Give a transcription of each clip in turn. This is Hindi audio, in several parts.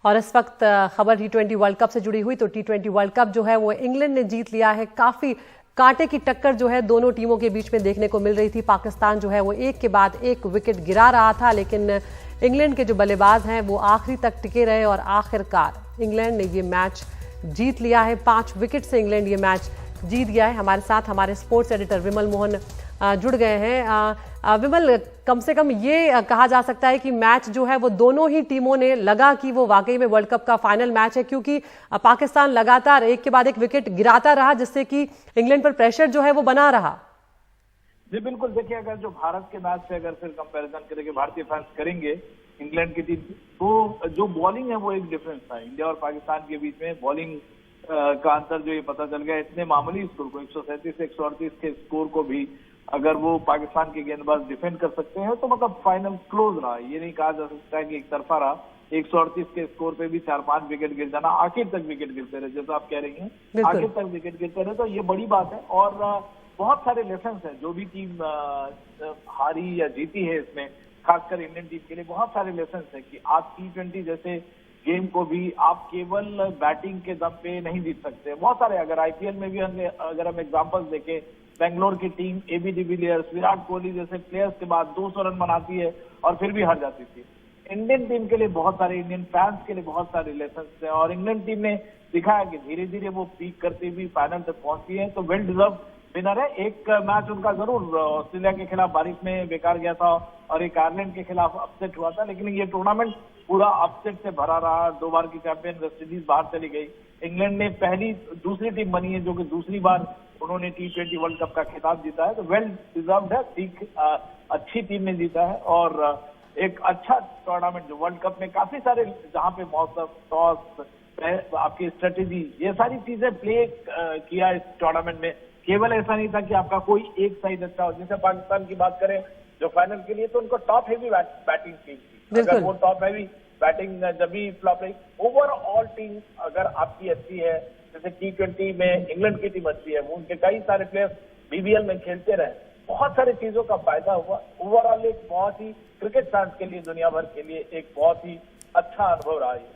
और इस वक्त खबर T20 वर्ल्ड कप से जुड़ी हुई, तो T20 वर्ल्ड कप जो है वो इंग्लैंड ने जीत लिया है। काफी कांटे की टक्कर जो है दोनों टीमों के बीच में देखने को मिल रही थी। पाकिस्तान जो है वो एक के बाद एक विकेट गिरा रहा था, लेकिन इंग्लैंड के जो बल्लेबाज हैं वो आखिरी तक टिके रहे और आखिरकार इंग्लैंड ने ये मैच जीत लिया है। 5 विकेट से इंग्लैंड ये मैच जीत गया है। हमारे साथ हमारे स्पोर्ट्स एडिटर विमल मोहन जुड़ गए हैं। विमल, कम से कम ये कहा जा सकता है कि मैच जो है वो दोनों ही टीमों ने लगा कि वो वाकई में वर्ल्ड कप का फाइनल मैच है, क्योंकि पाकिस्तान लगातार एक के बाद एक विकेट गिराता रहा, जिससे कि इंग्लैंड पर प्रेशर जो है वो बना रहा। जी बिल्कुल, देखिए अगर जो भारत के मैच से अगर फिर कंपैरिजन करेंगे, भारतीय फैंस करेंगे इंग्लैंड की टीम, तो जो बॉलिंग है वो एक डिफरेंस था। इंडिया और पाकिस्तान के बीच में बॉलिंग का अंतर जो ये पता चल गया, इतने मामूली स्कोर को 137 से 138 के स्कोर को भी अगर वो पाकिस्तान के गेंदबाज डिफेंड कर सकते हैं तो मतलब फाइनल क्लोज रहा। ये नहीं कहा जा सकता है कि एक तरफा रहा। 138 के स्कोर पे भी 4-5 विकेट गिर जाना, आखिर तक विकेट गिरते रहे, जैसा आप कह रही हैं, आखिर तक विकेट गिरते रहे, तो ये बड़ी बात है। और बहुत सारे लेसन हैं, जो भी टीम हारी या जीती है इसमें, खासकर इंडियन टीम के लिए बहुत सारे लेसन है कि आप T20 जैसे गेम को भी आप केवल बैटिंग के दम पे नहीं जीत सकते। बहुत सारे, अगर IPL में भी अगर हम एग्जांपल्स देखें, बेंगलोर की team AB de Villiers, Virat Kohli जैसे प्लेयर्स के बाद 200 रन बनाती है और फिर भी हार जाती थी। इंडियन टीम के लिए बहुत सारे, इंडियन फैंस के लिए बहुत सारे लेसन हैं, और इंग्लैंड टीम ने दिखाया कि धीरे धीरे वो पीक करती हुई फाइनल तक पहुंची है, तो वेल डिजर्व विनर है। एक मैच उनका जरूर ऑस्ट्रेलिया के खिलाफ बारिश में बेकार गया था और एक आयरलैंड के खिलाफ अपसेट हुआ था, लेकिन ये टूर्नामेंट पूरा अपसेट से भरा रहा। 2 बार की चैंपियन वेस्ट इंडीज बाहर चली गई। इंग्लैंड ने दूसरी टीम बनी है जो कि दूसरी बार उन्होंने T20 वर्ल्ड कप का खिताब जीता है, तो वेल डिजर्व्ड है। ठीक अच्छी टीम ने जीता है और एक अच्छा टूर्नामेंट जो वर्ल्ड कप में काफी सारे, जहां पे मौसम, टॉस, आपकी स्ट्रेटेजी, ये सारी चीजें प्ले किया इस टूर्नामेंट में। केवल ऐसा नहीं था कि आपका कोई एक साइड अच्छा हो। जैसे पाकिस्तान की बात करें जो फाइनल के लिए, तो उनको टॉप हैवी बैटिंग टीम थी। अगर वो टॉप हैवी बैटिंग जब भी फ्लॉप रही, ओवरऑल टीम अगर आपकी अच्छी है, जैसे T20 में इंग्लैंड की टीम अच्छी है, वो उनके कई सारे प्लेयर्स BBL में खेलते रहे, बहुत सारी चीजों का फायदा हुआ। ओवरऑल एक बहुत ही क्रिकेट फैंस के लिए, दुनिया भर के लिए एक बहुत ही अच्छा अनुभव रहा है।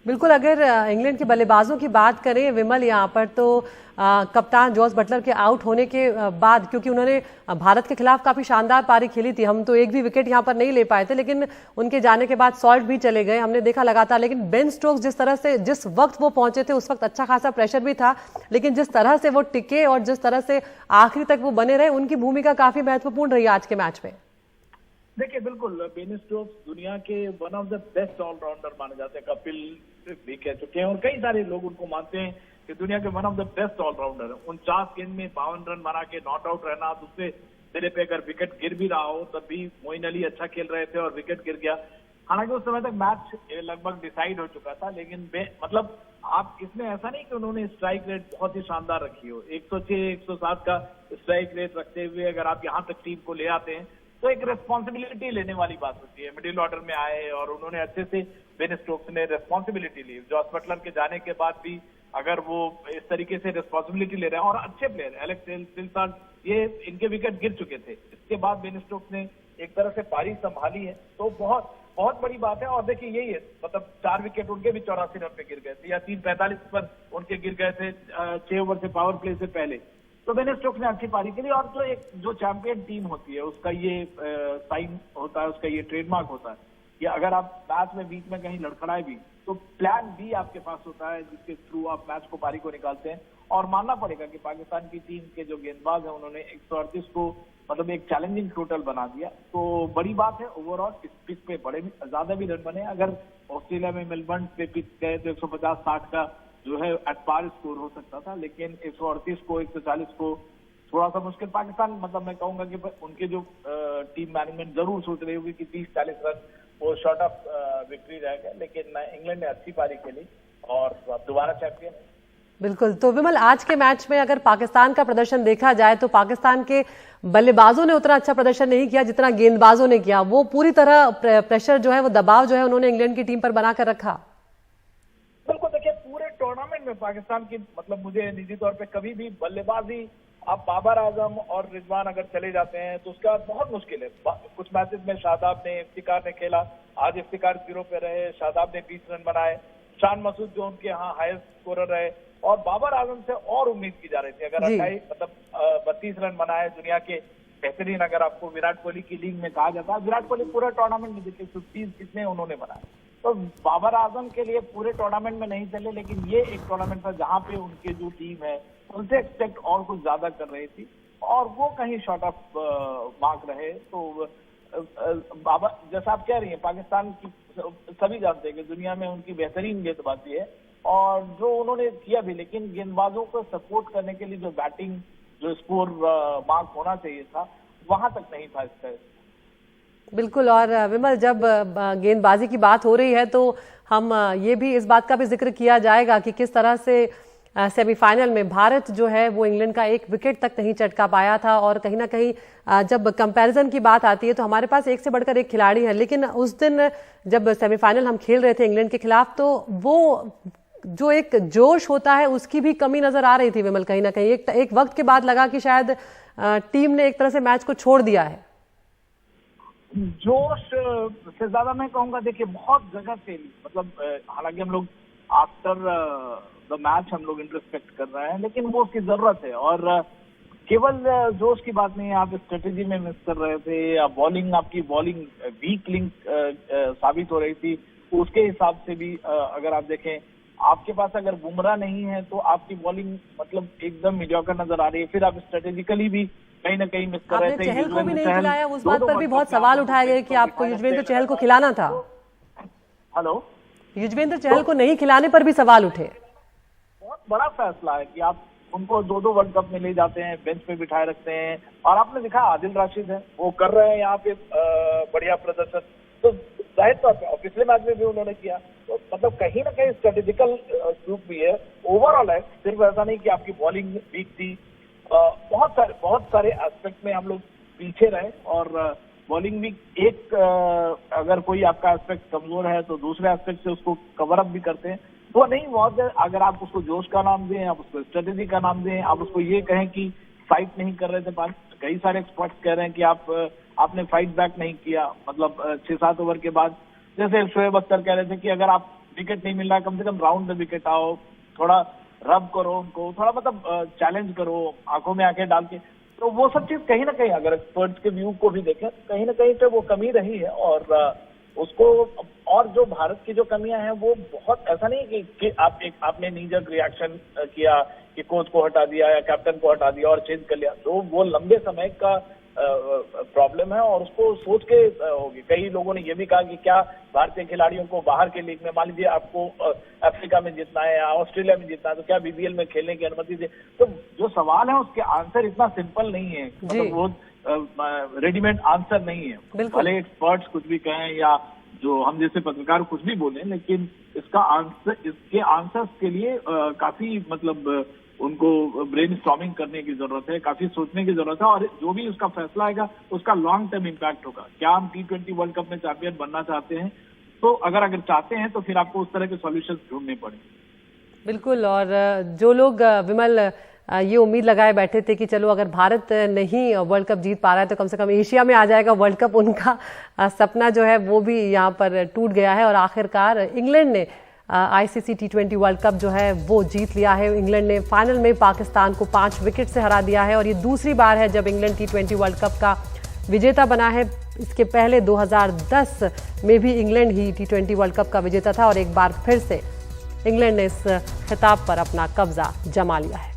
बिल्कुल, अगर इंग्लैंड के बल्लेबाजों की बात करें विमल, यहाँ पर तो कप्तान जॉस बटलर के आउट होने के बाद, क्योंकि उन्होंने भारत के खिलाफ काफी शानदार पारी खेली थी, हम तो एक भी विकेट यहाँ पर नहीं ले पाए थे, लेकिन उनके जाने के बाद सॉल्ट भी चले गए, हमने देखा लगातार। लेकिन बेन स्टोक्स जिस तरह से, जिस वक्त वो पहुंचे थे उस वक्त अच्छा खासा प्रेशर भी था, लेकिन जिस तरह से वो टिके और जिस तरह से आखिरी तक वो बने रहे, उनकी भूमिका काफी महत्वपूर्ण रही आज के मैच में। देखिए बिल्कुल, बेन स्टोक्स दुनिया के one of the best allrounder माने जाते हैं। कपिल भी कह चुके हैं और कई सारे लोग उनको मानते हैं कि दुनिया के one of the best allrounder है। 49 गेंद में 52 रन बना के नॉट आउट रहना, दूसरे सिरे पे अगर विकेट गिर भी रहा हो तब भी मोइन अली अच्छा खेल रहे थे और विकेट गिर गया। हालांकि उस समय तक मैच लगभग डिसाइड हो चुका था, लेकिन मतलब आप इसमें ऐसा नहीं कि उन्होंने स्ट्राइक रेट बहुत ही शानदार रखी हो। 106, 107 का स्ट्राइक रेट रखते हुए अगर आप यहाँ तक टीम को ले आते हैं तो एक रेस्पॉन्सिबिलिटी लेने वाली बात होती है। मिडिल ऑर्डर में आए और उन्होंने अच्छे से, बेन स्टोक्स ने रेस्पॉन्सिबिलिटी ली। जॉस बटलर के जाने के बाद भी अगर वो इस तरीके से रेस्पॉन्सिबिलिटी ले रहे हैं, और अच्छे प्लेयर एलेक्स टिलसार्ड, ये इनके विकेट गिर चुके थे, इसके बाद बेन स्टोक्स ने एक तरह से पारी संभाली है, तो बहुत बहुत बड़ी बात है। और देखिए यही है, मतलब 4 विकेट उनके भी 84 रन पे गिर गए थे, या 3:45 पर उनके गिर गए थे 6 ओवर से पावर प्ले से पहले। तो बेन स्टोक्स ने अच्छी पारी के लिए, और जो चैंपियन टीम होती है उसका ये साइन होता है, उसका ये ट्रेडमार्क होता है कि अगर आप मैच में बीच में कहीं लड़खड़ाए भी तो प्लान B आपके पास होता है, जिसके थ्रू आप मैच को, पारी को निकालते हैं। और मानना पड़ेगा कि पाकिस्तान की टीम के जो गेंदबाज हैं उन्होंने 138 को मतलब एक चैलेंजिंग टोटल बना दिया, तो बड़ी बात है। ओवरऑल इस पिच पे बड़े भी ज्यादा भी रन बने। अगर ऑस्ट्रेलिया में मेलबर्न पे पिच गए तो 150-60 का जो है एट पार स्कोर हो सकता था, लेकिन 138 को, 140 को थोड़ा सा मुश्किल। पाकिस्तान, मतलब मैं कहूंगा कि उनके जो टीम मैनेजमेंट जरूर सोच रही होगी कि 30-40 रन वो शॉर्ट ऑफ विक्ट्री रहेगा, लेकिन इंग्लैंड ने अच्छी पारी खेली और दोबारा चैंपियन। बिल्कुल, तो विमल, आज के मैच में अगर पाकिस्तान का प्रदर्शन देखा जाए तो पाकिस्तान के बल्लेबाजों ने उतना अच्छा प्रदर्शन नहीं किया जितना गेंदबाजों ने किया। वो पूरी तरह प्रेशर जो है, वो दबाव जो है, उन्होंने इंग्लैंड की टीम पर बनाकर रखा। बिल्कुल, देखिए पूरे टूर्नामेंट में पाकिस्तान की, मतलब मुझे निजी तौर पे कभी भी बल्लेबाजी आप बाबर आजम और रिजवान अगर चले जाते हैं तो उसका बहुत मुश्किल है। कुछ मैचेस में शादाब ने, इफ्तिकार ने खेला, आज इफ्तिकार 0 पे रहे, शादाब ने 20 रन बनाए, शान मसूद जो उनके यहाँ हाईएस्ट स्कोरर रहे, और बाबर आजम से और उम्मीद की जा रही थी। अगर 32 रन बनाए, दुनिया के बेहतरीन, अगर आपको विराट कोहली की लीग में कहा जाता है, विराट कोहली पूरे टूर्नामेंट में देखिए 50 कितने उन्होंने बनाए। तो बाबर आजम के लिए पूरे टूर्नामेंट में नहीं चले, लेकिन ये एक टूर्नामेंट था जहां पे उनके जो टीम है उनसे एक्सपेक्ट और कुछ ज्यादा कर रही थी, और वो कहीं शॉर्ट ऑफ मार्क रहे। तो बाबर, जैसा आप कह रही हैं, पाकिस्तान की सभी जानते हैं कि दुनिया में उनकी बेहतरीन गेंदबाजी है, और जो उन्होंने किया भी, लेकिन गेंदबाजों को सपोर्ट करने के लिए जो बैटिंग, जो स्कोर मार्क होना चाहिए था, वहां तक नहीं था इसका। बिल्कुल। और विमल, जब गेंदबाजी की बात हो रही है तो हम ये भी, इस बात का भी जिक्र किया जाएगा कि किस तरह से सेमीफाइनल में भारत जो है वो इंग्लैंड का एक विकेट तक नहीं चटका पाया था, और कहीं ना कहीं जब कंपैरिजन की बात आती है तो हमारे पास एक से बढ़कर एक खिलाड़ी है, लेकिन उस दिन जब सेमीफाइनल हम खेल रहे थे इंग्लैंड के खिलाफ, तो वो जो एक जोश होता है उसकी भी कमी नजर आ रही थी विमल। कहीं ना कहीं एक वक्त के बाद लगा कि शायद टीम ने एक तरह से मैच को छोड़ दिया है। जोश से ज्यादा मैं कहूंगा, देखिए बहुत जगह से, मतलब हालांकि हम लोग आफ्टर द मैच हम लोग इंट्रोस्पेक्ट कर रहे हैं, लेकिन वो उसकी जरूरत है। और केवल जोश की बात नहीं है, आप स्ट्रेटेजी में मिस कर रहे थे, या बॉलिंग, आपकी बॉलिंग वीक लिंक साबित हो रही थी, उसके हिसाब से भी अगर आप देखें, आपके पास अगर बुमराह नहीं है तो आपकी बॉलिंग मतलब एकदम मीडियोकर नजर आ रही है। फिर आप स्ट्रेटेजिकली भी कहीं ना कहीं मिस कर रहे थे। चहल को भी नहीं खिलाया, उस बात पर भी बहुत सवाल उठाए गए कि आपको युजवेंद्र चहल को खिलाना था। हेलो, युजवेंद्र चहल को नहीं खिलाने पर भी सवाल उठे। बहुत बड़ा फैसला है कि आप उनको 2 वर्ल्ड कप में ले जाते हैं, बेंच पे बिठाए रखते हैं, और आपने देखा आदिल राशिद है, वो कर रहे हैं यहाँ पे बढ़िया प्रदर्शन। तो जाहिर तौर पर पिछले मैच में भी उन्होंने किया, तो मतलब कहीं ना कहीं स्ट्रेटेजिकल ग्रुप भी है। ओवरऑल है, सिर्फ ऐसा नहीं कि आपकी बॉलिंग वीक थी, बहुत सारे एस्पेक्ट में हम लोग पीछे रहे, और बॉलिंग वीक एक अगर कोई आपका एस्पेक्ट कमजोर है तो दूसरे एस्पेक्ट से उसको कवर अप भी करते हैं। तो नहीं, बहुत अगर आप उसको जोश का नाम दें, आप उसको स्ट्रेटेजी का नाम दें, आप उसको ये कहें कि फाइट नहीं कर रहे थे, कई सारे एक्सपर्ट्स कह रहे हैं कि आपने फाइट बैक नहीं किया, मतलब 6-7 ओवर के बाद, जैसे शोएब अख्तर कह रहे थे कि अगर आप विकेट नहीं मिल रहा, कम से कम राउंड द विकेट आओ, थोड़ा रब करो उनको, थोड़ा मतलब चैलेंज करो, आंखों में आंखें डाल के। तो वो सब चीज कहीं ना कहीं अगर एक्सपर्ट्स के व्यू को भी देखें, कहीं ना कहीं पे वो कमी रही है, और उसको, और जो भारत की जो कमियां हैं वो बहुत, ऐसा नहीं कि आपने नीजक रिएक्शन किया कि कोच को हटा दिया या कैप्टन को हटा दिया और चेंज कर लिया, तो वो लंबे समय का प्रॉब्लम है, और उसको सोच के होगी। कई लोगों ने ये भी कहा कि क्या भारतीय खिलाड़ियों को बाहर के लीग में, मान लीजिए आपको अफ्रीका में जीतना है या ऑस्ट्रेलिया में जीतना है, तो क्या बीबीएल में खेलने की अनुमति दे? तो जो सवाल है उसके आंसर इतना सिंपल नहीं है, मतलब वो रेडीमेड आंसर नहीं है। भले एक्सपर्ट्स कुछ भी कहें या जो हम जैसे पत्रकार कुछ भी बोले, लेकिन इसके आंसर्स के लिए काफी मतलब उनको ब्रेनस्टॉर्मिंग करने की जरूरत है, काफी सोचने की जरूरत है, और जो भी उसका फैसला आएगा उसका लॉन्ग टर्म इम्पैक्ट होगा। क्या हम T20 वर्ल्ड कप में चैंपियन बनना चाहते हैं? तो अगर चाहते हैं तो फिर आपको उस तरह के सॉल्यूशंस ढूंढने पड़ेंगे। बिल्कुल। और जो लोग विमल ये उम्मीद लगाए बैठे थे कि चलो अगर भारत नहीं वर्ल्ड कप जीत पा रहा है तो कम से कम एशिया में आ जाएगा वर्ल्ड कप, उनका सपना जो है वो भी यहाँ पर टूट गया है। और आखिरकार इंग्लैंड ने ICC T20 वर्ल्ड कप जो है वो जीत लिया है। इंग्लैंड ने फाइनल में पाकिस्तान को 5 विकेट से हरा दिया है, और ये दूसरी बार है जब इंग्लैंड T20 वर्ल्ड कप का विजेता बना है। इसके पहले 2010 में भी इंग्लैंड ही T20 वर्ल्ड कप का विजेता था, और एक बार फिर से इंग्लैंड ने इस खिताब पर अपना कब्जा जमा लिया है।